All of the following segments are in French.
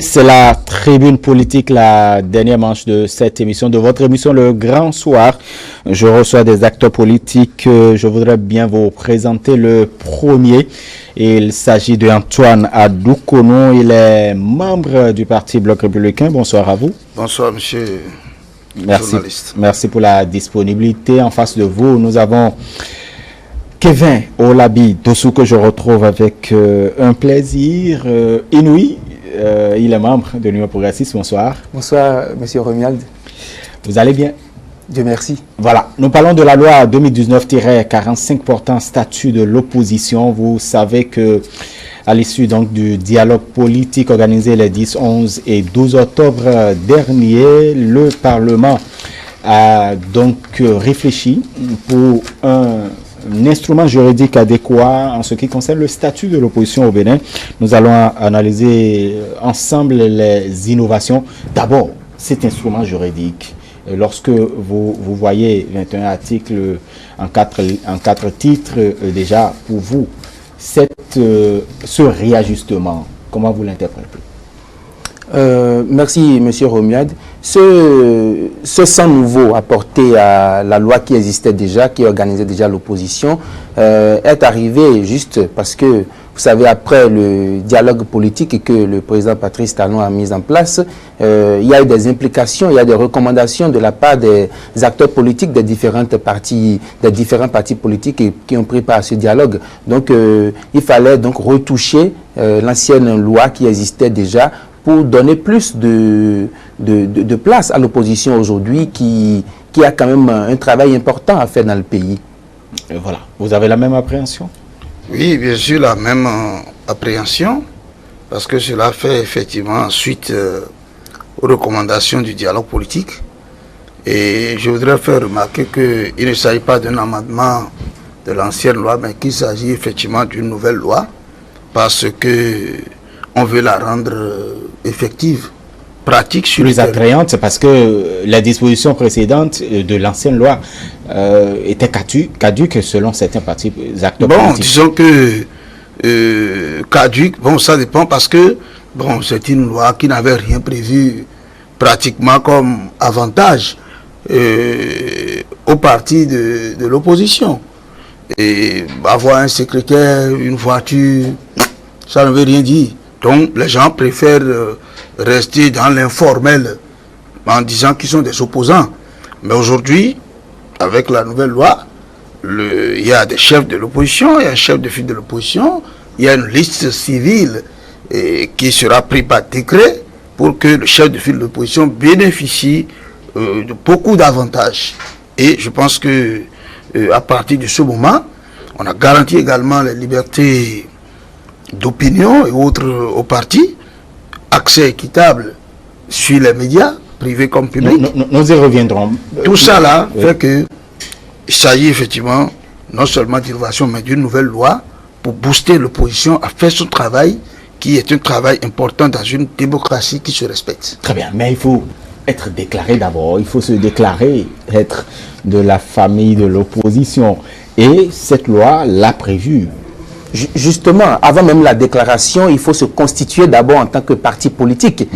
c'est la tribune politique, la dernière manche de cette émission, de votre émission Le Grand Soir. Je reçois des acteurs politiques. Je voudrais bien vous présenter le premier. Il s'agit d'Antoine Adoukono. Il est membre du Parti Bloc Républicain. Bonsoir à vous. Bonsoir, monsieur. Merci. Journaliste. Merci pour la disponibilité. En face de vous, nous avons Kevin Olabi Dossou, que je retrouve avec un plaisir inouï. Il est membre de l'Union progressiste. Bonsoir. Bonsoir, monsieur Romuald. Vous allez bien? Dieu merci. Voilà, nous parlons de la loi 2019-45 portant statut de l'opposition. Vous savez que à l'issue donc du dialogue politique organisé les 10, 11 et 12 octobre dernier, le Parlement a donc réfléchi pour un instrument juridique adéquat en ce qui concerne le statut de l'opposition au Bénin. Nous allons analyser ensemble les innovations. D'abord, cet instrument juridique. Lorsque vous voyez 21 articles en quatre titres, déjà, pour vous, ce réajustement, comment vous l'interprétez? Merci, monsieur Romuald. Ce sang nouveau apporté à la loi qui existait déjà, qui organisait déjà l'opposition, est arrivé juste parce que, vous savez, après le dialogue politique que le président Patrice Talon a mis en place, il y a eu des implications, il y a des recommandations de la part des acteurs politiques des différents partis politiques qui ont pris part à ce dialogue. Donc, il fallait donc retoucher l'ancienne loi qui existait déjà pour donner plus de place à l'opposition aujourd'hui qui a quand même un travail important à faire dans le pays. Et voilà. Vous avez la même appréhension? Oui, bien sûr, la même appréhension, parce que cela fait effectivement suite aux recommandations du dialogue politique. Et je voudrais faire remarquer qu'il ne s'agit pas d'un amendement de l'ancienne loi, mais qu'il s'agit effectivement d'une nouvelle loi, parce que on veut la rendre effective, pratique sur plus attrayante, parce que les dispositions précédentes de l'ancienne loi étaient caduques selon certains partis acteurs politiques. Disons que caduque, ça dépend parce que c'est une loi qui n'avait rien prévu pratiquement comme avantage au parti de l'opposition. Et avoir un secrétaire, une voiture, ça ne veut rien dire. Donc les gens préfèrent rester dans l'informel en disant qu'ils sont des opposants. Mais aujourd'hui, avec la nouvelle loi, il y a des chefs de l'opposition, il y a un chef de file de l'opposition, il y a une liste civile qui sera prise par décret pour que le chef de file de l'opposition bénéficie de beaucoup d'avantages. Et je pense que à partir de ce moment, on a garanti également les libertés d'opinion et autres aux partis, accès équitable sur les médias, privés comme publics. Nous y reviendrons. Tout ça là fait que il s'agit effectivement non seulement d'innovation, mais d'une nouvelle loi pour booster l'opposition à faire son travail, qui est un travail important dans une démocratie qui se respecte. Très bien, mais il faut être déclaré d'abord, il faut se déclarer être de la famille de l'opposition. Et cette loi l'a prévu. Justement, avant même la déclaration, il faut se constituer d'abord en tant que parti politique,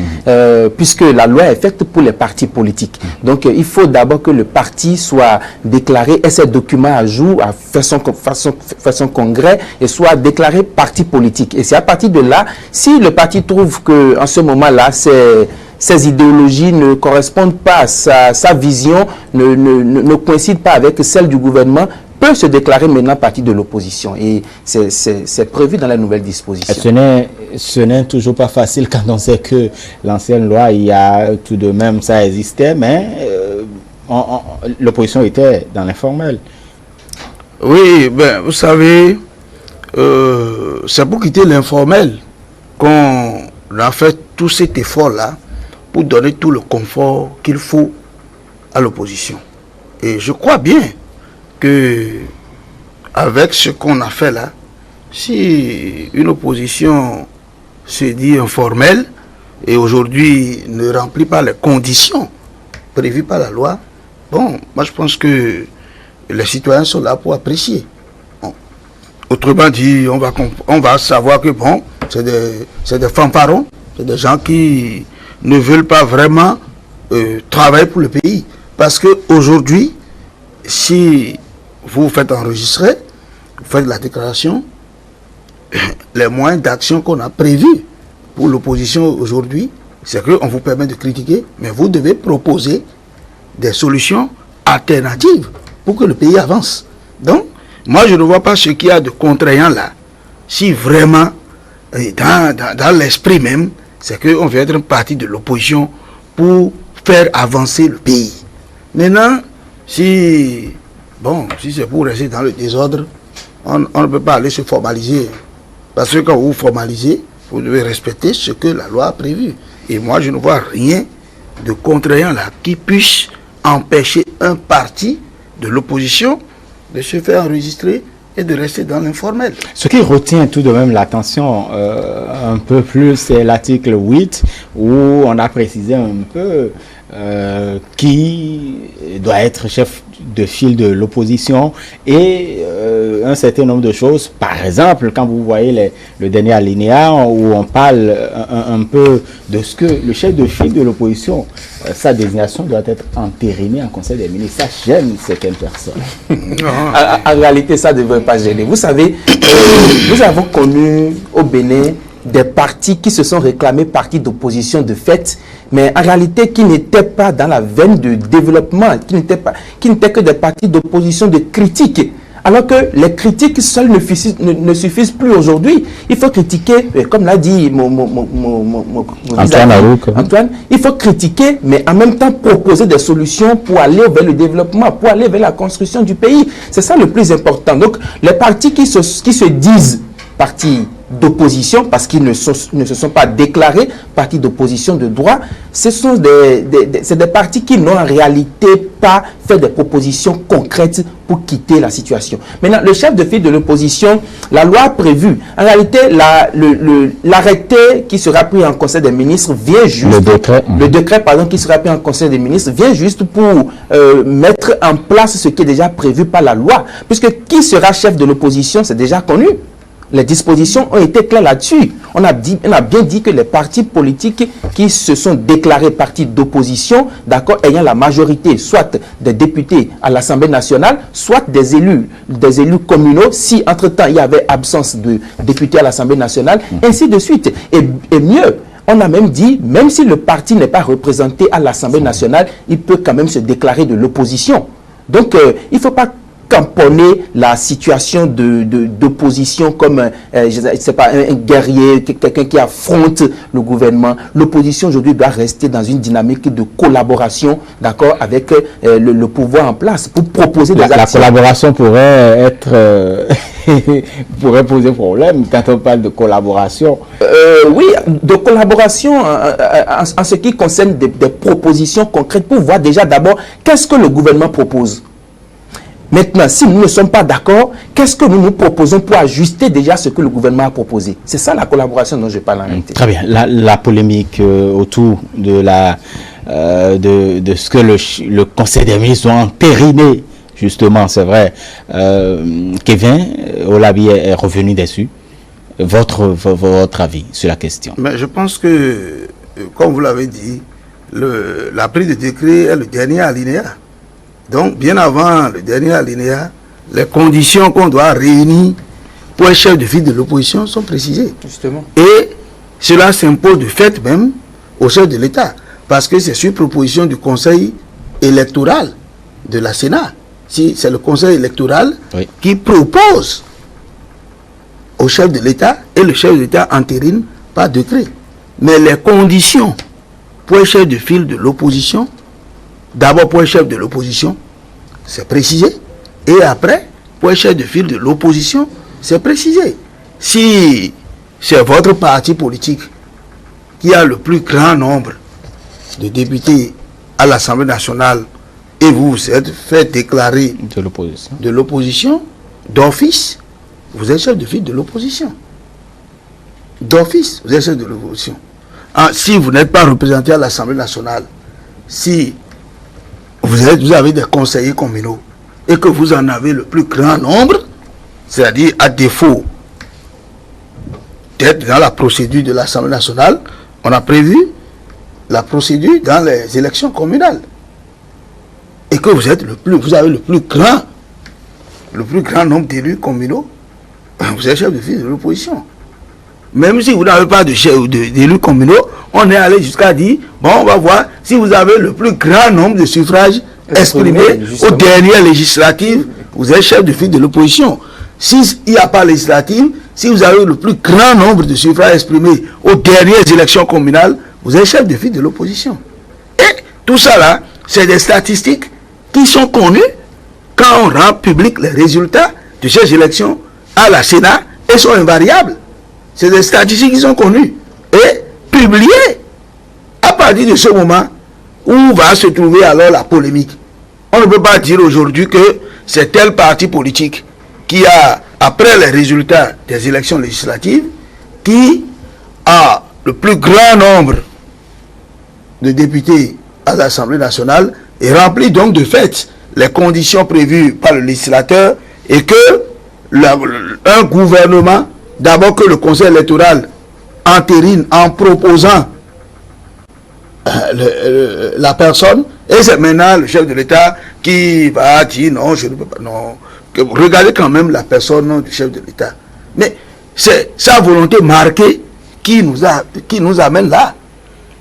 puisque la loi est faite pour les partis politiques. Donc, il faut d'abord que le parti soit déclaré, ait ses documents à jour, à faire son congrès, et soit déclaré parti politique. Et c'est à partir de là, si le parti trouve qu'en ce moment-là, ces idéologies ne correspondent pas à sa vision, ne coïncident pas avec celle du gouvernement, peut se déclarer maintenant parti de l'opposition. Et c'est prévu dans la nouvelle disposition. Ce n'est toujours pas facile quand on sait que l'ancienne loi, il y a tout de même, ça existait, mais l'opposition était dans l'informel. Oui, vous savez, c'est pour quitter l'informel qu'on a fait tout cet effort-là pour donner tout le confort qu'il faut à l'opposition. Et je crois bien que avec ce qu'on a fait là, si une opposition se dit informelle et aujourd'hui ne remplit pas les conditions prévues par la loi, moi je pense que les citoyens sont là pour apprécier. Autrement dit, on va savoir que c'est des fanfarons C'est des gens qui ne veulent pas vraiment travailler pour le pays. Parce qu'aujourd'hui, si vous faites enregistrer, vous faites la déclaration, les moyens d'action qu'on a prévus pour l'opposition aujourd'hui, c'est qu'on vous permet de critiquer, mais vous devez proposer des solutions alternatives pour que le pays avance. Donc, moi, je ne vois pas ce qu'il y a de contraignant là. Si vraiment, dans l'esprit même, c'est qu'on veut être un parti de l'opposition pour faire avancer le pays. Maintenant, si c'est pour rester dans le désordre, on ne peut pas aller se formaliser. Parce que quand vous vous formalisez, vous devez respecter ce que la loi a prévu. Et moi, je ne vois rien de contraignant là qui puisse empêcher un parti de l'opposition de se faire enregistrer et de rester dans l'informel. Ce qui retient tout de même l'attention un peu plus, c'est l'article 8 où on a précisé un peu qui doit être chef de file de l'opposition et un certain nombre de choses. Par exemple, quand vous voyez le dernier alinéa où on parle un peu de ce que le chef de file de l'opposition, sa désignation doit être entérinée en Conseil des ministres. Ça gêne certaines personnes. En réalité, ça ne devrait pas gêner. Vous savez, nous avons connu au Bénin des partis qui se sont réclamés partis d'opposition de fait, mais en réalité qui n'étaient pas dans la veine de développement, qui n'étaient que des partis d'opposition de critique. Alors que les critiques seules ne suffisent plus aujourd'hui. Il faut critiquer, comme l'a dit Antoine, il faut critiquer, mais en même temps proposer des solutions pour aller vers le développement, pour aller vers la construction du pays. C'est ça le plus important. Donc, les partis qui se disent partis d'opposition, parce qu'ils ne se sont pas déclarés partis d'opposition de droit, c'est des partis qui n'ont en réalité pas fait des propositions concrètes pour quitter la situation. Maintenant, le chef de file de l'opposition, la loi a prévu, en réalité, l'arrêté qui sera pris en Conseil des ministres vient juste... Le décret, pardon, qui sera pris en Conseil des ministres vient juste pour mettre en place ce qui est déjà prévu par la loi. Puisque qui sera chef de l'opposition, c'est déjà connu. Les dispositions ont été claires là-dessus. On a bien dit que les partis politiques qui se sont déclarés partis d'opposition, d'accord, ayant la majorité, soit des députés à l'Assemblée nationale, soit des élus communaux, si entre-temps il y avait absence de députés à l'Assemblée nationale, ainsi de suite. Et mieux, on a même dit, même si le parti n'est pas représenté à l'Assemblée nationale, il peut quand même se déclarer de l'opposition. Donc, il ne faut pas tamponner la situation d'opposition comme je sais pas, un guerrier, quelqu'un qui affronte le gouvernement. L'opposition aujourd'hui doit rester dans une dynamique de collaboration, d'accord, avec le pouvoir en place pour proposer des actions. La collaboration pourrait être pourrait poser problème quand on parle de collaboration. Oui, de collaboration en ce qui concerne des propositions concrètes pour voir déjà d'abord qu'est-ce que le gouvernement propose. Maintenant, si nous ne sommes pas d'accord, qu'est-ce que nous nous proposons pour ajuster déjà ce que le gouvernement a proposé? C'est ça la collaboration dont je parle en réalité. Très bien. La polémique autour de ce que le Conseil des ministres doit entériner, justement, c'est vrai. Kevin Olabi est revenu dessus. Votre avis sur la question? Mais je pense que, comme vous l'avez dit, la prise de décret est le dernier alinéa. Donc, bien avant le dernier alinéa, les conditions qu'on doit réunir pour un chef de file de l'opposition sont précisées. Justement. Et cela s'impose de fait même au chef de l'État. Parce que c'est sur proposition du Conseil électoral de la Sénat. Si c'est le Conseil électoral qui propose au chef de l'État et le chef de l'État entérine par décret. Mais les conditions pour un chef de file de l'opposition, d'abord pour un chef de l'opposition, c'est précisé. Et après, pour un chef de file de l'opposition, c'est précisé. Si c'est votre parti politique qui a le plus grand nombre de députés à l'Assemblée nationale et vous vous êtes fait déclarer de l'opposition, d'office, vous êtes chef de file de l'opposition. D'office, vous êtes chef de l'opposition. Si vous n'êtes pas représenté à l'Assemblée nationale, si vous avez des conseillers communaux et que vous en avez le plus grand nombre, c'est-à-dire à défaut d'être dans la procédure de l'Assemblée nationale, on a prévu la procédure dans les élections communales. Et que vous avez le plus grand nombre d'élus communaux, vous êtes chef de file de l'opposition. Même si vous n'avez pas d'élus communaux, on est allé jusqu'à dire, bon, on va voir si vous avez le plus grand nombre de suffrages exprimés aux dernières législatives, vous êtes chef de file de l'opposition. S'il n'y a pas législative, si vous avez le plus grand nombre de suffrages exprimés aux dernières élections communales, vous êtes chef de file de l'opposition. Et tout ça là, c'est des statistiques qui sont connues quand on rend public les résultats de ces élections à la Sénat et sont invariables. C'est des statistiques qui sont connues et publiées. À partir de ce moment où va se trouver alors la polémique. On ne peut pas dire aujourd'hui que c'est tel parti politique qui a, après les résultats des élections législatives, qui a le plus grand nombre de députés à l'Assemblée nationale et remplit donc de fait les conditions prévues par le législateur et que un gouvernement, d'abord que le Conseil électoral entérine en proposant la personne, et c'est maintenant le chef de l'État qui va dire non, je ne peux pas, non. Regardez quand même la personne du chef de l'État. Mais c'est sa volonté marquée qui nous amène là.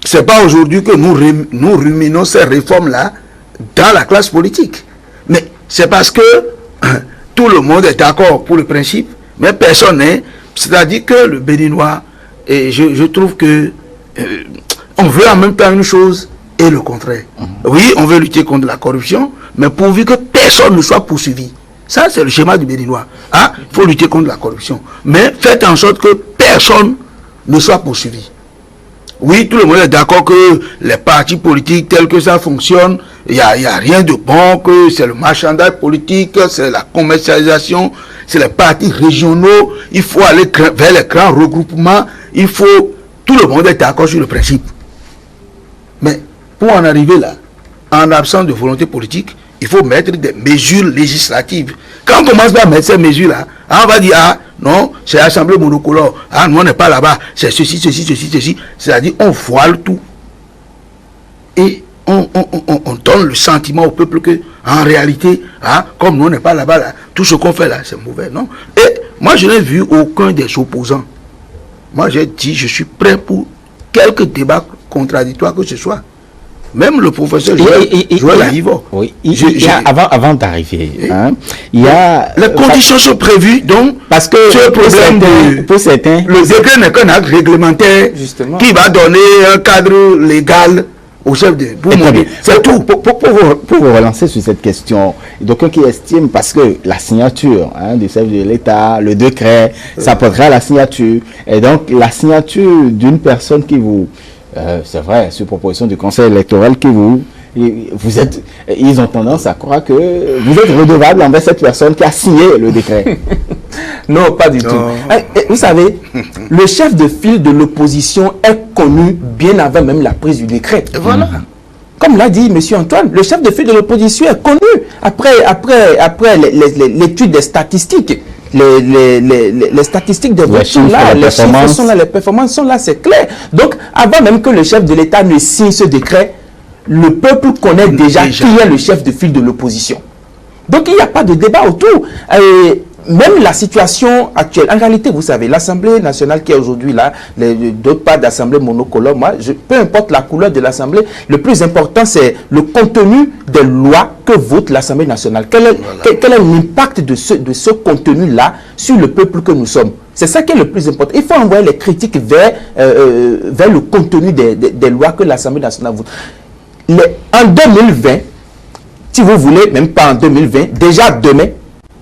C'est pas aujourd'hui que nous ruminons ces réformes-là dans la classe politique. Mais c'est parce que tout le monde est d'accord pour le principe, mais personne n'est. C'est-à-dire que le Béninois, et je trouve que on veut en même temps une chose et le contraire. Oui, on veut lutter contre la corruption, mais pourvu que personne ne soit poursuivi. Ça, c'est le schéma du Béninois. Il faut lutter contre la corruption. Mais faites en sorte que personne ne soit poursuivi. Oui, tout le monde est d'accord que les partis politiques tels que ça fonctionne, il n'y a rien de bon, que c'est le marchandage politique, c'est la commercialisation, c'est les partis régionaux, il faut aller vers les grands regroupements, tout le monde est d'accord sur le principe. Mais pour en arriver là, en absence de volonté politique, il faut mettre des mesures législatives. Quand on commence à mettre ces mesures-là, on va dire, non, c'est l'Assemblée monocolore, nous on n'est pas là-bas, c'est ceci. C'est-à-dire, on voile tout. Et on donne le sentiment au peuple que, en réalité, comme nous on n'est pas là-bas, là, tout ce qu'on fait là, c'est mauvais, non? Et moi, je n'ai vu aucun des opposants. Moi, j'ai dit, je suis prêt pour quelques débats contradictoires que ce soit. Même le professeur Joël Ahivo. Oui, avant d'arriver, les conditions sont prévues, donc, parce que pour certains, le décret n'est qu'un acte réglementaire justement qui va donner un cadre légal au chef de... C'est tout. Pour vous relancer sur cette question, d'aucuns qui estiment, parce que la signature du chef de l'État, le décret, ça portera la signature. Et donc, la signature d'une personne qui vous... c'est vrai, sur proposition du Conseil électoral ils ont tendance à croire que vous êtes redevable envers cette personne qui a signé le décret. Non, pas du tout. Vous savez, le chef de file de l'opposition est connu bien avant même la prise du décret. Voilà. Comme l'a dit M. Antoine, le chef de file de l'opposition est connu après l'étude des statistiques. Les statistiques de vote sont là, les chiffres sont là, les performances sont là, c'est clair. Donc, avant même que le chef de l'État ne signe ce décret, le peuple connaît déjà qui est le chef de file de l'opposition. Donc, il n'y a pas de débat autour. Même la situation actuelle, en réalité, vous savez, l'Assemblée nationale qui est aujourd'hui là, d'autres pas d'Assemblée monocolore, peu importe la couleur de l'Assemblée, le plus important, c'est le contenu des lois que vote l'Assemblée nationale. Quel est l'impact de ce contenu-là sur le peuple que nous sommes? C'est ça qui est le plus important. Il faut envoyer les critiques vers le contenu des lois que l'Assemblée nationale vote. En 2020, si vous voulez, même pas en 2020, déjà demain,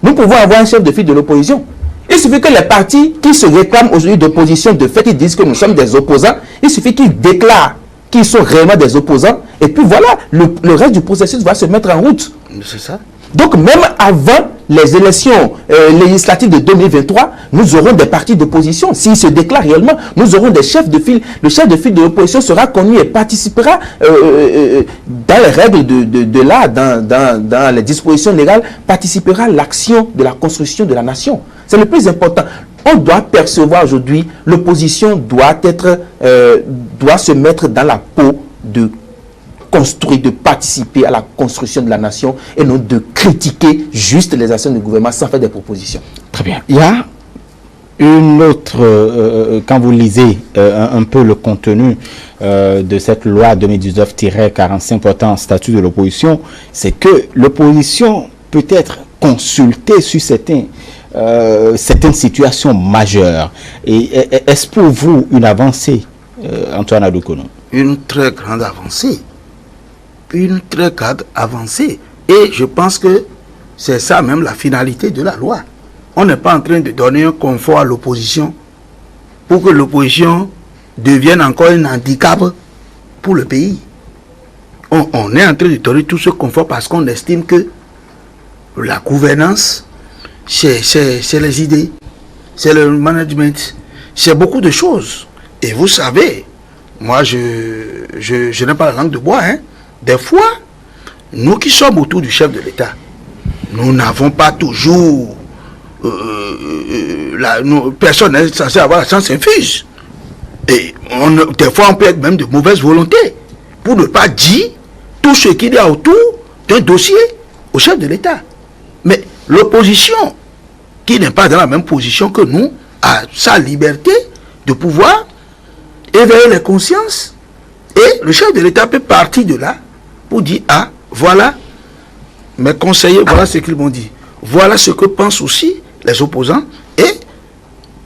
nous pouvons avoir un chef de file de l'opposition. Il suffit que les partis qui se réclament aujourd'hui d'opposition, de fait, ils disent que nous sommes des opposants. Il suffit qu'ils déclarent qu'ils sont réellement des opposants. Et puis voilà, le reste du processus va se mettre en route. C'est ça. Donc même avant les élections législatives de 2023, nous aurons des partis d'opposition. S'ils se déclarent réellement, nous aurons des chefs de file. Le chef de file de l'opposition sera connu et participera dans les règles de l'art, dans les dispositions légales, participera à l'action de la construction de la nation. C'est le plus important. on doit percevoir aujourd'hui, l'opposition doit se mettre dans la peau de construire, de participer à la construction de la nation et non de critiquer juste les actions du gouvernement sans faire des propositions. Très bien. Il y a une autre, quand vous lisez un peu le contenu de cette loi 2019-45 portant statut de l'opposition, c'est que l'opposition peut être consultée sur certaines situations majeures. Et est-ce pour vous une avancée, Antoine Adoukono? Une très grande avancée. Une très grande avancée. Et je pense que c'est ça même la finalité de la loi. On n'est pas en train de donner un confort à l'opposition pour que l'opposition devienne encore un handicap pour le pays. On est en train de donner tout ce confort parce qu'on estime que la gouvernance, c'est les idées, c'est le management, c'est beaucoup de choses. Et vous savez, moi je n'ai pas la langue de bois, hein. Des fois, nous qui sommes autour du chef de l'État, nous n'avons pas toujours personne n'est censé avoir la science infuse. Et des fois, on peut être même de mauvaise volonté pour ne pas dire tout ce qu'il y a autour d'un dossier au chef de l'État. Mais l'opposition, qui n'est pas dans la même position que nous, a sa liberté de pouvoir éveiller les consciences. Et le chef de l'État peut partir de là pour dire, ah, voilà, mes conseillers, voilà ce qu'ils m'ont dit. Voilà ce que pensent aussi les opposants. Et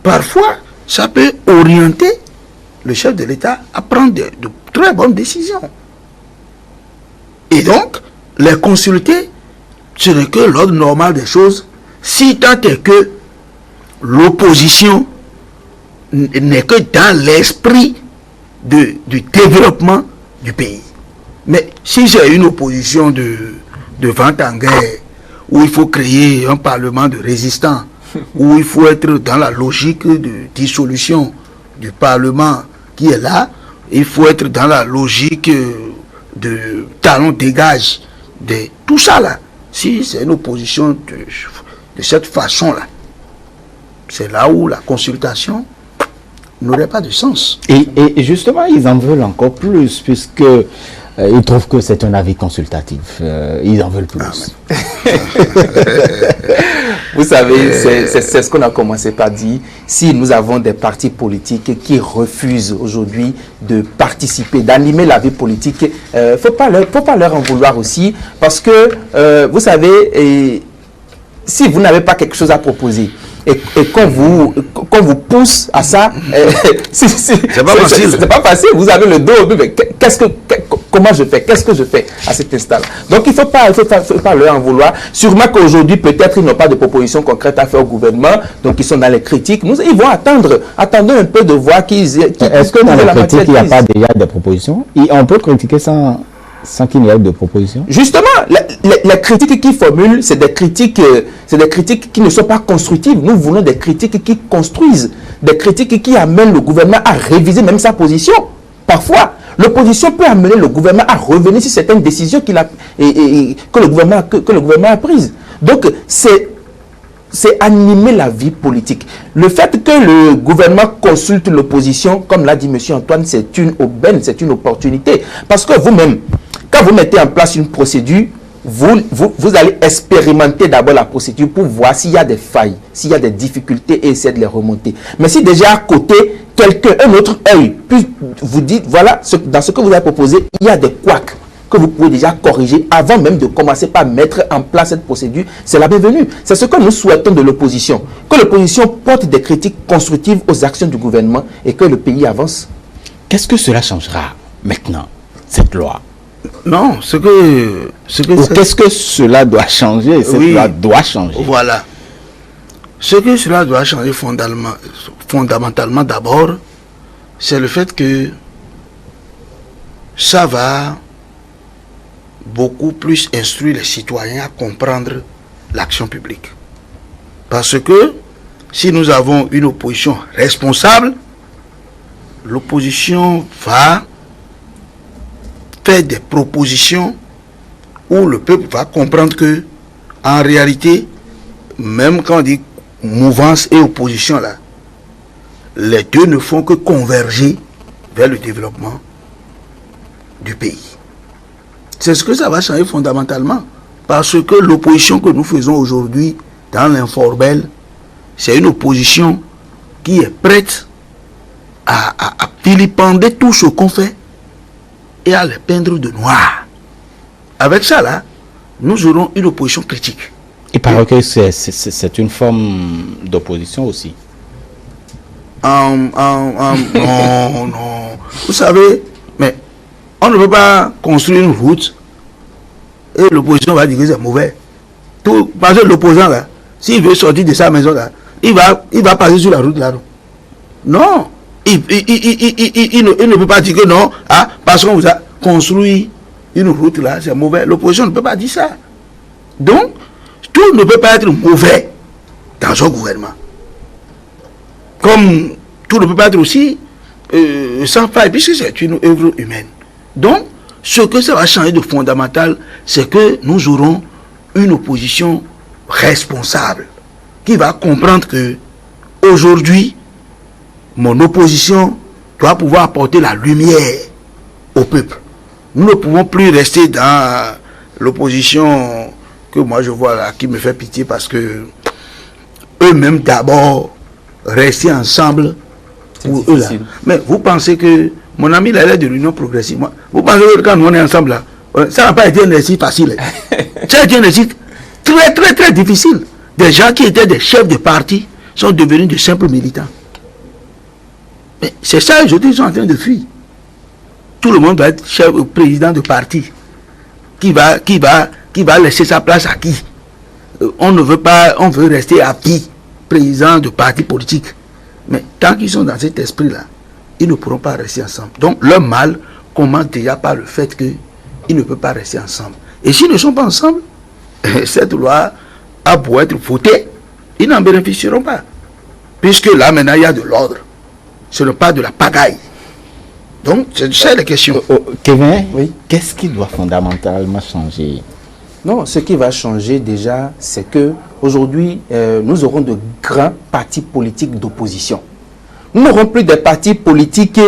parfois, ça peut orienter le chef de l'État à prendre de très bonnes décisions. Et donc, les consulter, ce n'est que l'ordre normal des choses, si tant est que l'opposition n'est que dans l'esprit du développement du pays. Mais si j'ai une opposition de vente en guerre, où il faut créer un parlement de résistants, où il faut être dans la logique de dissolution du parlement qui est là, il faut être dans la logique de talon dégage, de tout ça là. Si c'est une opposition de cette façon-là, c'est là où la consultation n'aurait pas de sens. Et justement, ils en veulent encore plus, puisque ils trouvent que c'est un avis consultatif. Ils en veulent plus. Vous savez, c'est ce qu'on a commencé par dire. Si nous avons des partis politiques qui refusent aujourd'hui de participer, d'animer la vie politique, il ne faut pas leur en vouloir aussi, parce que, vous savez, si vous n'avez pas quelque chose à proposer, et qu'on vous pousse à ça, c'est pas facile. Vous avez le dos, mais comment je fais? Qu'est-ce que je fais à cet instant-là? Donc il ne faut pas leur en vouloir. Sûrement qu'aujourd'hui, peut-être, ils n'ont pas de propositions concrètes à faire au gouvernement, donc ils sont dans les critiques. Ils vont attendre un peu de voir qu'ils... Est-ce que dans les critiques, il n'y a pas déjà de propositions? On peut critiquer sans qu'il n'y ait de propositions? Justement, les critiques qu'ils formulent, c'est des critiques qui ne sont pas constructives. Nous voulons des critiques qui construisent, des critiques qui amènent le gouvernement à réviser même sa position. Parfois, l'opposition peut amener le gouvernement à revenir sur certaines décisions que le gouvernement a prises. Donc, c'est animer la vie politique. Le fait que le gouvernement consulte l'opposition, comme l'a dit M. Antoine, c'est une aubaine, c'est une opportunité. Parce que vous-même, quand vous mettez en place une procédure, vous allez expérimenter d'abord la procédure pour voir s'il y a des failles, s'il y a des difficultés et essayer de les remonter. Mais si déjà à côté, un autre œil, puis vous dites, voilà, dans ce que vous avez proposé, il y a des couacs que vous pouvez déjà corriger avant même de commencer par mettre en place cette procédure, c'est la bienvenue. C'est ce que nous souhaitons de l'opposition. Que l'opposition porte des critiques constructives aux actions du gouvernement et que le pays avance. Qu'est-ce que cela changera maintenant, cette loi? Non, qu'est-ce que cela doit changer? Cette loi doit changer. Voilà. Ce que cela doit changer fondamentalement d'abord, c'est le fait que ça va beaucoup plus instruire les citoyens à comprendre l'action publique. Parce que si nous avons une opposition responsable, l'opposition va faire des propositions où le peuple va comprendre que, en réalité, même quand on dit mouvance et opposition là, les deux ne font que converger vers le développement du pays. C'est ce que ça va changer fondamentalement. Parce que l'opposition que nous faisons aujourd'hui dans l'informel, c'est une opposition qui est prête à vilipender tout ce qu'on fait et à les peindre de noir. Avec ça, là, nous aurons une opposition critique. Il paraît que c'est une forme d'opposition aussi. Non. Vous savez, mais on ne peut pas construire une route et l'opposition va dire que c'est mauvais. Tout, parce que l'opposant, là, s'il veut sortir de sa maison, là, il va passer sur la route, là. Non. Il ne peut pas dire que non, parce qu'on vous a construit une route, là, c'est mauvais. L'opposition ne peut pas dire ça. Donc, tout ne peut pas être mauvais dans un gouvernement. Comme tout ne peut pas être aussi sans faille, puisque c'est une œuvre humaine. Donc, ce que ça va changer de fondamental, c'est que nous aurons une opposition responsable qui va comprendre que aujourd'hui, mon opposition doit pouvoir apporter la lumière au peuple. Nous ne pouvons plus rester dans l'opposition que moi je vois là, qui me fait pitié parce que eux-mêmes d'abord rester ensemble pour eux là. Mais vous pensez que mon ami là, il est de l'Union progressive. Vous pensez que quand nous on est ensemble là, ça n'a pas été un exercice facile. Ça a été un exercice très très très difficile. Des gens qui étaient des chefs de parti sont devenus de simples militants. Mais c'est ça aujourd'hui ils sont en train de fuir. Tout le monde doit être chef président de parti. Qui va laisser sa place à qui? On ne veut pas, on veut rester à vie président de parti politique. Mais tant qu'ils sont dans cet esprit-là, ils ne pourront pas rester ensemble. Donc leur mal commence déjà par le fait qu'ils ne peuvent pas rester ensemble. Et s'ils ne sont pas ensemble, cette loi a beau être votée, ils n'en bénéficieront pas. Puisque là maintenant il y a de l'ordre. Ce n'est pas de la pagaille. Donc c'est ça la question. Kevin, oui. Qu'est-ce qui doit fondamentalement changer? Non, ce qui va changer déjà, c'est que aujourd'hui, nous aurons de grands partis politiques d'opposition. Nous n'aurons plus des partis politiques,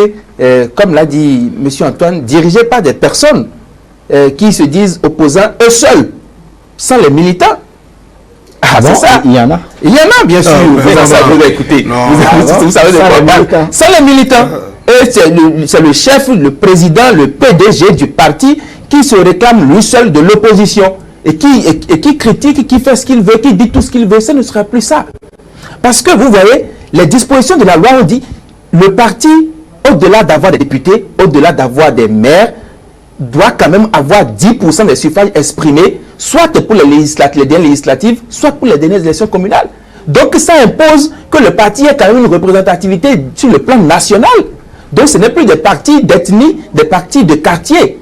comme l'a dit M. Antoine, dirigés par des personnes qui se disent opposants eux seuls, sans les militants. Ah bon, ça. Il y en a? Il y en a, bien sûr. Écoutez, vous savez de quoi on parle. Sans les militants. C'est le chef, le président, le PDG du parti qui se réclame lui seul de l'opposition et qui critique, qui fait ce qu'il veut, qui dit tout ce qu'il veut. Ce ne sera plus ça. Parce que vous voyez, les dispositions de la loi ont dit le parti, au-delà d'avoir des députés, au-delà d'avoir des maires, doit quand même avoir 10% des suffrages exprimés, soit pour les dernières législatives, soit pour les dernières élections communales. Donc ça impose que le parti ait quand même une représentativité sur le plan national. Donc ce n'est plus des partis d'ethnie, des partis de quartier.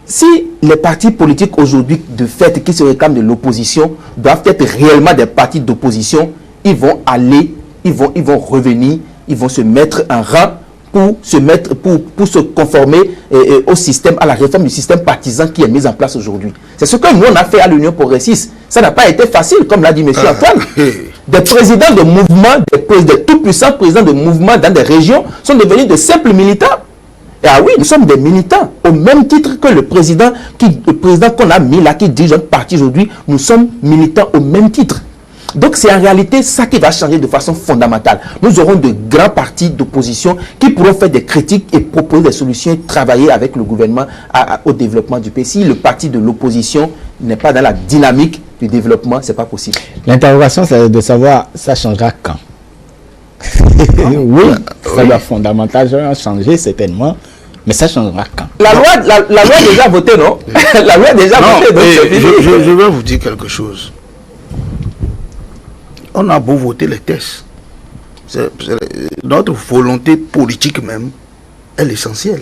Si les partis politiques aujourd'hui, de fait, qui se réclament de l'opposition, doivent être réellement des partis d'opposition, ils vont aller, ils vont revenir, ils vont se mettre en rang pour se conformer au système, à la réforme du système partisan qui est mise en place aujourd'hui. C'est ce que nous on a fait à l'Union progressiste. Ça n'a pas été facile, comme l'a dit M. Antoine. Des présidents de mouvements, des tout-puissants présidents de mouvements dans des régions sont devenus de simples militants. Et ah oui, nous sommes des militants, au même titre que le président qu'on a mis là, qui dirige notre parti aujourd'hui, nous sommes militants au même titre. Donc c'est en réalité ça qui va changer de façon fondamentale. Nous aurons de grands partis d'opposition qui pourront faire des critiques et proposer des solutions et travailler avec le gouvernement au développement du pays. Si le parti de l'opposition n'est pas dans la dynamique du développement, ce n'est pas possible. L'interrogation, c'est de savoir, ça changera quand? Oui, ça doit fondamentalement changer certainement, mais ça changera quand? La loi est déjà votée, non? La loi est déjà votée. Donc je vais vous dire quelque chose. On a beau voter les tests. Notre volonté politique même est l'essentiel.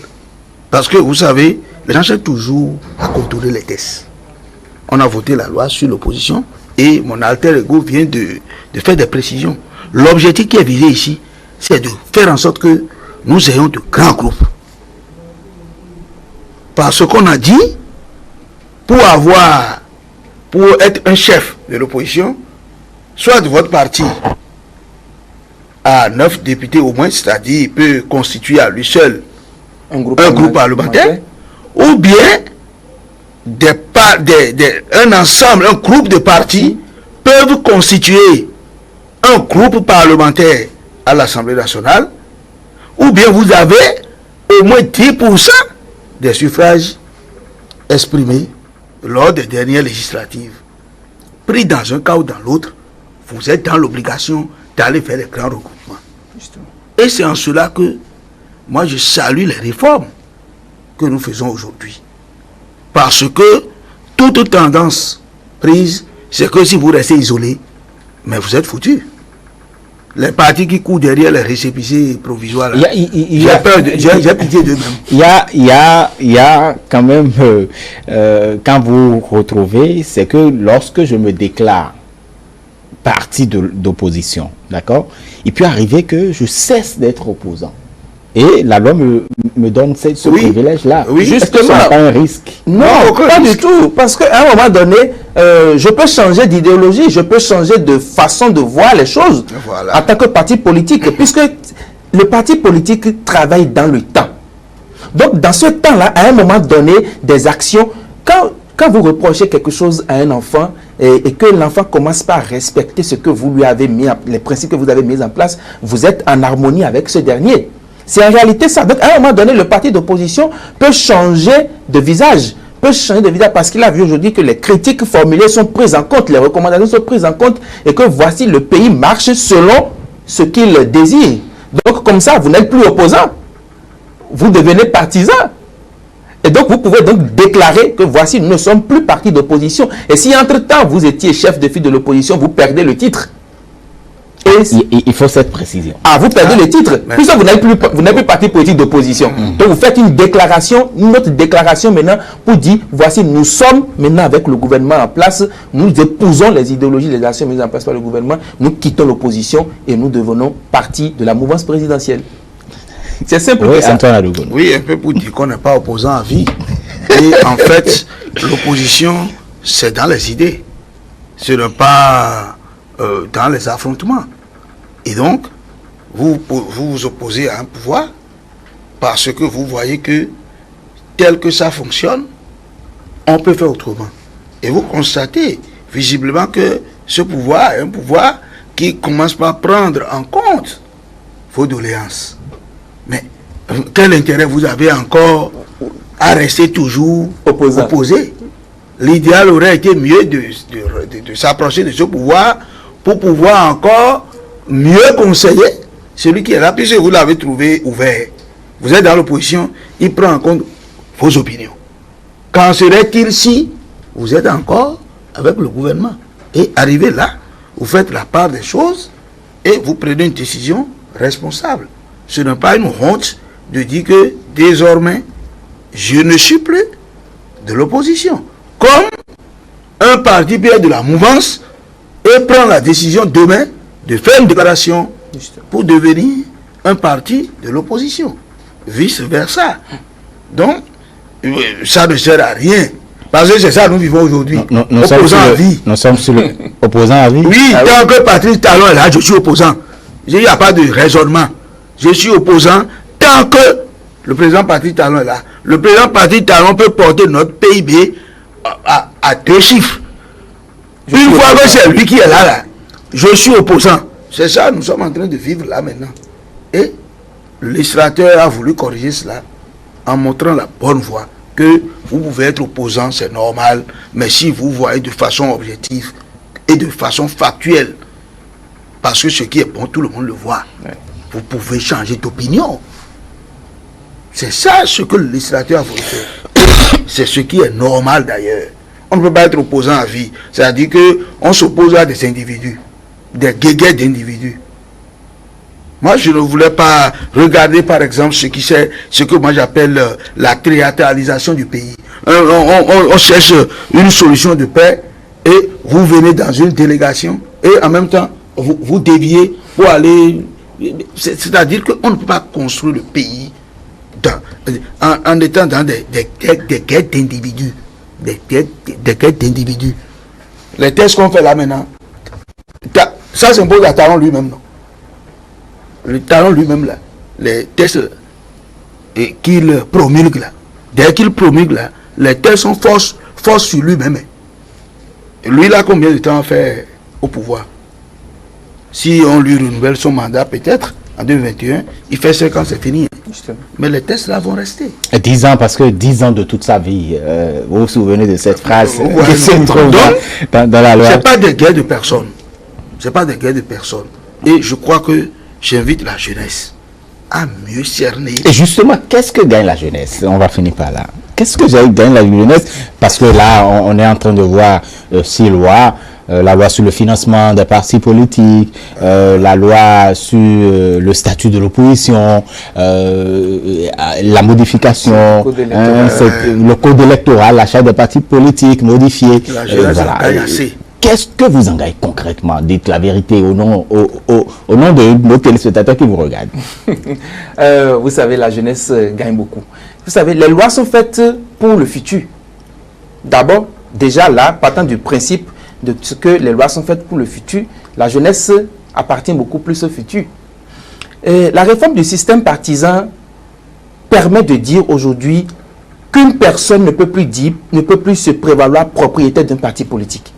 Parce que vous savez, les gens cherchent toujours à contrôler les tests. On a voté la loi sur l'opposition et mon alter ego vient de faire des précisions. L'objectif qui est visé ici, c'est de faire en sorte que nous ayons de grands groupes. Parce qu'on a dit, pour être un chef de l'opposition, soit de votre parti à 9 députés au moins, c'est-à-dire il peut constituer à lui seul un groupe parlementaire, ou bien un ensemble, un groupe de partis peuvent constituer un groupe parlementaire à l'Assemblée nationale, ou bien vous avez au moins 10% des suffrages exprimés lors des dernières législatives. Pris dans un cas ou dans l'autre, vous êtes dans l'obligation d'aller faire les grands regroupements. Et c'est en cela que moi je salue les réformes que nous faisons aujourd'hui. Parce que toute tendance prise, c'est que si vous restez isolé, mais vous êtes foutus. Les partis qui courent derrière les récépissés provisoires, j'ai pitié d'eux-mêmes. Il y a quand même, quand vous retrouvez, c'est que lorsque je me déclare parti d'opposition, d'accord, il peut arriver que je cesse d'être opposant. Et la loi me donne ce privilège-là. Oui, justement. Est-ce que pas un risque? Non, pas du tout. Parce qu'à un moment donné, je peux changer d'idéologie, je peux changer de façon de voir les choses en tant que parti politique. Puisque le parti politique travaille dans le temps. Donc, dans ce temps-là, à un moment donné, des actions, quand vous reprochez quelque chose à un enfant et que l'enfant commence pas à respecter ce que vous lui avez mis, les principes que vous avez mis en place, vous êtes en harmonie avec ce dernier. C'est en réalité ça. Donc, à un moment donné, le parti d'opposition peut changer de visage. Parce qu'il a vu aujourd'hui que les critiques formulées sont prises en compte, les recommandations sont prises en compte et que voici le pays marche selon ce qu'il désire. Donc, comme ça, vous n'êtes plus opposant. Vous devenez partisan. Et donc, vous pouvez donc déclarer que voici, nous ne sommes plus parti d'opposition. Et si entre-temps, vous étiez chef de file de l'opposition, vous perdez le titre. Il faut cette précision. Vous perdez le titre, puisque vous n'êtes plus parti politique d'opposition. Donc vous faites une autre déclaration maintenant pour dire, voici, nous sommes maintenant avec le gouvernement en place, nous épousons les idéologies, les actions mises en place par le gouvernement, nous quittons l'opposition et nous devenons partie de la mouvance présidentielle. C'est simple que ça. Oui, un peu pour dire qu'on n'est pas opposant à vie. Et en fait, l'opposition, c'est dans les idées. Ce n'est pas dans les affrontements. Et donc, vous vous opposez à un pouvoir parce que vous voyez que tel que ça fonctionne, on peut faire autrement. Et vous constatez visiblement que ce pouvoir est un pouvoir qui commence par prendre en compte vos doléances. Mais quel intérêt vous avez encore à rester toujours opposé? L'idéal aurait été mieux de s'approcher de ce pouvoir pour pouvoir encore mieux conseiller celui qui est là, puisque vous l'avez trouvé ouvert. Vous êtes dans l'opposition, il prend en compte vos opinions. Qu'en serait-il si vous êtes encore avec le gouvernement? Et arrivé là, vous faites la part des choses et vous prenez une décision responsable. Ce n'est pas une honte de dire que désormais, je ne suis plus de l'opposition. Comme un parti peut être de la mouvance et prend la décision demain de faire une déclaration pour devenir un parti de l'opposition. Vice-versa. Donc, ça ne sert à rien. Parce que c'est ça que nous vivons aujourd'hui. Opposant à vie. Nous sommes sur opposant à vie. Oui, tant que Patrice Talon est là, je suis opposant. Il n'y a pas de raisonnement. Je suis opposant tant que le président Patrice Talon est là. Le président Patrice Talon peut porter notre PIB à 2 chiffres. Une fois que c'est lui qui est là, je suis opposant. C'est ça, nous sommes en train de vivre là maintenant. Et le législateur a voulu corriger cela en montrant la bonne voie. Que vous pouvez être opposant, c'est normal, mais si vous voyez de façon objective et de façon factuelle, parce que ce qui est bon, tout le monde le voit, vous pouvez changer d'opinion. C'est ça ce que le législateur a voulu faire. C'est ce qui est normal d'ailleurs. On ne peut pas être opposant à vie. C'est-à-dire qu'on s'oppose à des individus, des guéguets d'individus. Moi, je ne voulais pas regarder, par exemple, ce que moi j'appelle la théâtralisation du pays. On cherche une solution de paix et vous venez dans une délégation et en même temps, vous déviez pour aller... C'est-à-dire qu'on ne peut pas construire le pays en étant dans des guettes d'individus. Des guettes d'individus. Les tests qu'on fait là maintenant, ça s'impose à Talon lui-même, non? le talon lui-même là, les tests qu'il promulgue là, dès qu'il promulgue là, les tests sont force sur lui-même. Et lui là, combien de temps fait au pouvoir? Si on lui renouvelle son mandat peut-être en 2021, il fait 5 ans, c'est fini. Mais les tests là vont rester. 10 ans, parce que 10 ans de toute sa vie, vous vous souvenez de cette phrase Ouais, qui se trouve dans la loi. C'est pas des guerres de personnes. C'est pas des guerres de personnes. Et je crois que j'invite la jeunesse à mieux cerner. Et justement, qu'est-ce que gagne la jeunesse? On va finir par là. Qu'est-ce que gagne la jeunesse? Parce que là, on est en train de voir 6 lois. La loi sur le financement des partis politiques, la loi sur le statut de l'opposition, la modification, le code électoral, l'achat des partis politiques modifié. La jeunesse gagne assez. Qu'est-ce que vous en gagnez concrètement? Dites la vérité au nom de nos téléspectateurs qui vous regardent. Vous savez, la jeunesse gagne beaucoup. Vous savez, les lois sont faites pour le futur. D'abord, déjà là, partant du principe de ce que les lois sont faites pour le futur, la jeunesse appartient beaucoup plus au futur. Et la réforme du système partisan permet de dire aujourd'hui qu'une personne ne peut plus se prévaloir propriétaire d'un parti politique.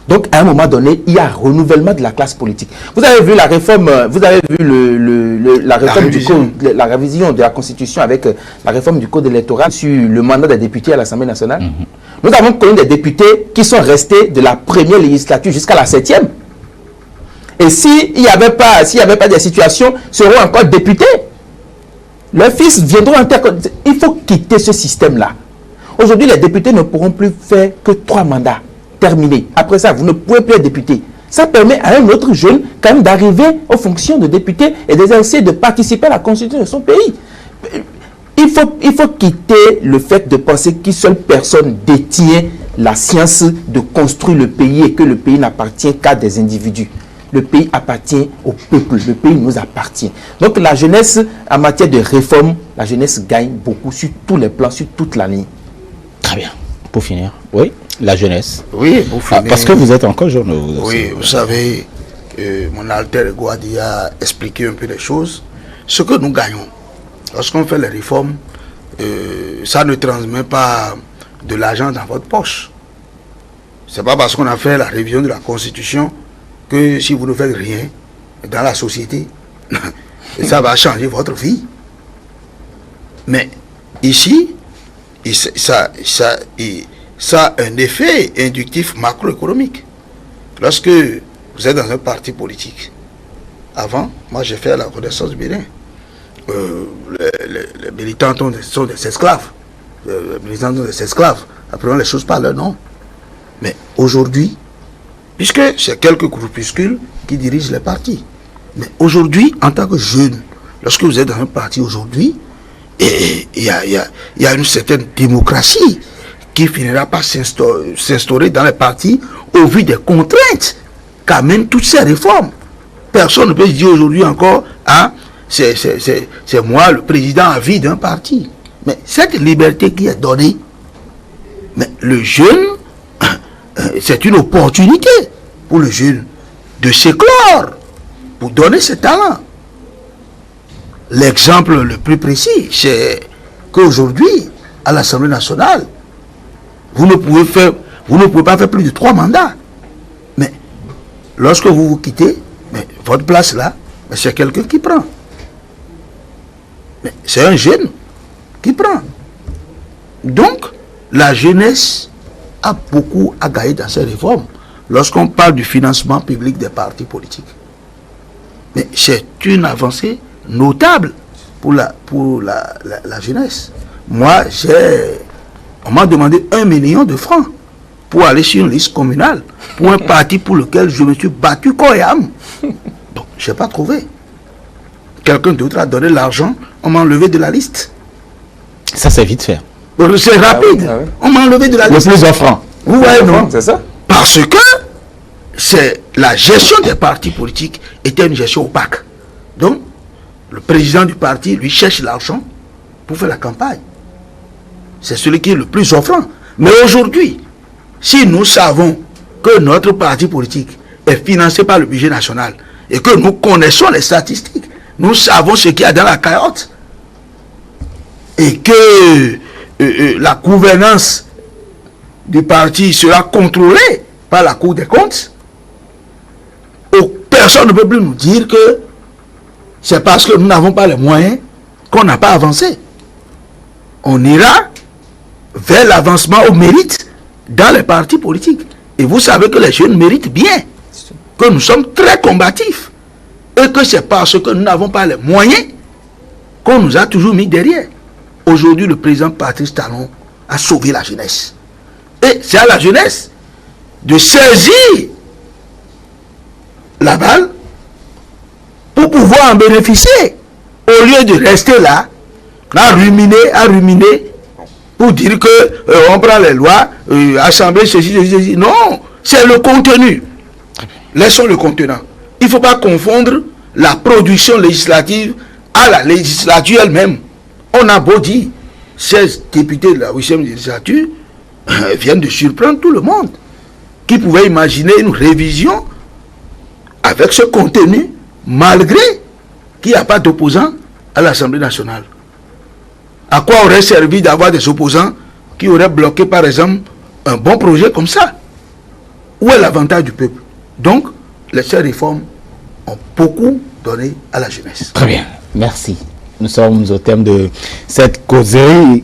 Donc, à un moment donné, il y a un renouvellement de la classe politique. Vous avez vu la réforme, vous avez vu la réforme du code, la révision de la Constitution avec la réforme du code électoral sur le mandat des députés à l'Assemblée nationale. Nous avons connu des députés qui sont restés de la première législature jusqu'à la 7e. Et s'il n'y avait pas des situations, seront encore députés. Leurs fils viendront en terre. Il faut quitter ce système-là. Aujourd'hui, les députés ne pourront plus faire que 3 mandats. Terminé. Après ça, vous ne pouvez plus être député. Ça permet à un autre jeune quand même d'arriver aux fonctions de député et d'essayer de participer à la constitution de son pays. Il faut quitter le fait de penser qu'une seule personne détient la science de construire le pays et que le pays n'appartient qu'à des individus. Le pays appartient au peuple, le pays nous appartient. Donc la jeunesse, en matière de réforme, la jeunesse gagne beaucoup sur tous les plans, sur toute la ligne. Très bien. Pour finir, oui, la jeunesse. Oui, pour finir. Parce que vous êtes encore jeune. Oui, vous savez, mon alter ego a déjà expliqué un peu les choses. Ce que nous gagnons, lorsqu'on fait les réformes, ça ne transmet pas de l'argent dans votre poche. C'est pas parce qu'on a fait la révision de la Constitution que si vous ne faites rien dans la société, ça va changer votre vie. Mais ici, ça a un effet inductif macroéconomique. Lorsque vous êtes dans un parti politique, avant, moi j'ai fait la renaissance du Bénin. Les militants sont des esclaves. Les militants sont des esclaves. Apprenons les choses par leur nom. Mais aujourd'hui, puisque c'est quelques groupuscules qui dirigent les partis, mais aujourd'hui, en tant que jeune, lorsque vous êtes dans un parti aujourd'hui, il y a une certaine démocratie qui finira par s'instaurer dans les partis au vu des contraintes qu'amènent toutes ces réformes. Personne ne peut se dire aujourd'hui encore, hein, c'est moi le président à vie d'un parti. Mais cette liberté qui est donnée, mais le jeune, c'est une opportunité pour le jeune de s'éclore, pour donner ses talents. L'exemple le plus précis, c'est qu'aujourd'hui, à l'Assemblée nationale, vous ne pouvez pas faire plus de 3 mandats. Mais lorsque vous vous quittez, mais votre place là, c'est quelqu'un qui prend. Mais c'est un jeune qui prend. Donc, la jeunesse a beaucoup à gagner dans ces réformes lorsqu'on parle du financement public des partis politiques. Mais c'est une avancée notable pour la jeunesse. Moi, on m'a demandé 1 million de francs pour aller sur une liste communale pour un parti pour lequel je me suis battu corps et âme. Donc, je n'ai pas trouvé. Quelqu'un d'autre a donné l'argent, on m'a enlevé de la liste. Ça, c'est vite fait. C'est rapide. Ah oui. On m'a enlevé de la liste. Le plus offrant. Vous voyez, non? C'est ça? Parce que c'est la gestion des partis politiques était une gestion opaque. Donc, le président du parti lui cherche l'argent pour faire la campagne. C'est celui qui est le plus offrant. Mais aujourd'hui, si nous savons que notre parti politique est financé par le budget national et que nous connaissons les statistiques, nous savons ce qu'il y a dans la carotte. Et que la gouvernance du parti sera contrôlée par la Cour des comptes. Personne ne peut plus nous dire que c'est parce que nous n'avons pas les moyens qu'on n'a pas avancé. On ira vers l'avancement au mérite dans les partis politiques. Et vous savez que les jeunes méritent bien, que nous sommes très combatifs, et que c'est parce que nous n'avons pas les moyens qu'on nous a toujours mis derrière. Aujourd'hui, le président Patrice Talon a sauvé la jeunesse. Et c'est à la jeunesse de saisir la balle pour pouvoir en bénéficier, au lieu de rester là, à ruminer, pour dire que on prend les lois, assemblée, ceci. Non, c'est le contenu. Laissons le contenant. Il ne faut pas confondre la production législative à la législature elle-même. On a beau dire, 16 députés de la 8e législature viennent de surprendre tout le monde. Qui pouvait imaginer une révision avec ce contenu, malgré qu'il n'y a pas d'opposants à l'Assemblée nationale? À quoi aurait servi d'avoir des opposants qui auraient bloqué, par exemple, un bon projet comme ça? Où est l'avantage du peuple? Donc, les seules réformes ont beaucoup donné à la jeunesse. Très bien, merci. Nous sommes au terme de cette causerie.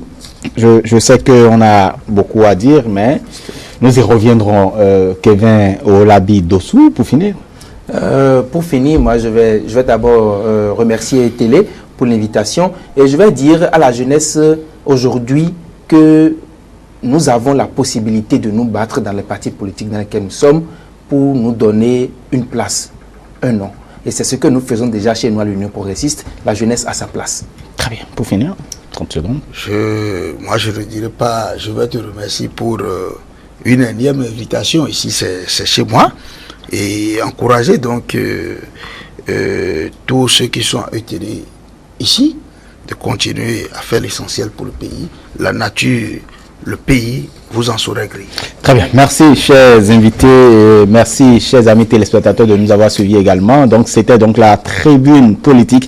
Je sais qu'on a beaucoup à dire, mais nous y reviendrons. Kevin Olabi Dossou, pour finir. Pour finir, moi, je vais d'abord remercier Télé pour l'invitation et je vais dire à la jeunesse aujourd'hui que nous avons la possibilité de nous battre dans les partis politiques dans lesquels nous sommes pour nous donner une place, un nom. Et c'est ce que nous faisons déjà chez nous à l'Union progressiste. La jeunesse a sa place. Très bien. Pour finir, 30 secondes. Moi, je ne dirais pas, je vais te remercier pour une énième invitation. Ici, c'est chez moi. Et encourager donc tous ceux qui sont à ETD ici de continuer à faire l'essentiel pour le pays. La nature, le pays, vous en saurez gré. Très bien. Merci, chers invités. Merci, chers amis téléspectateurs, de nous avoir suivis également. Donc, c'était donc la tribune politique.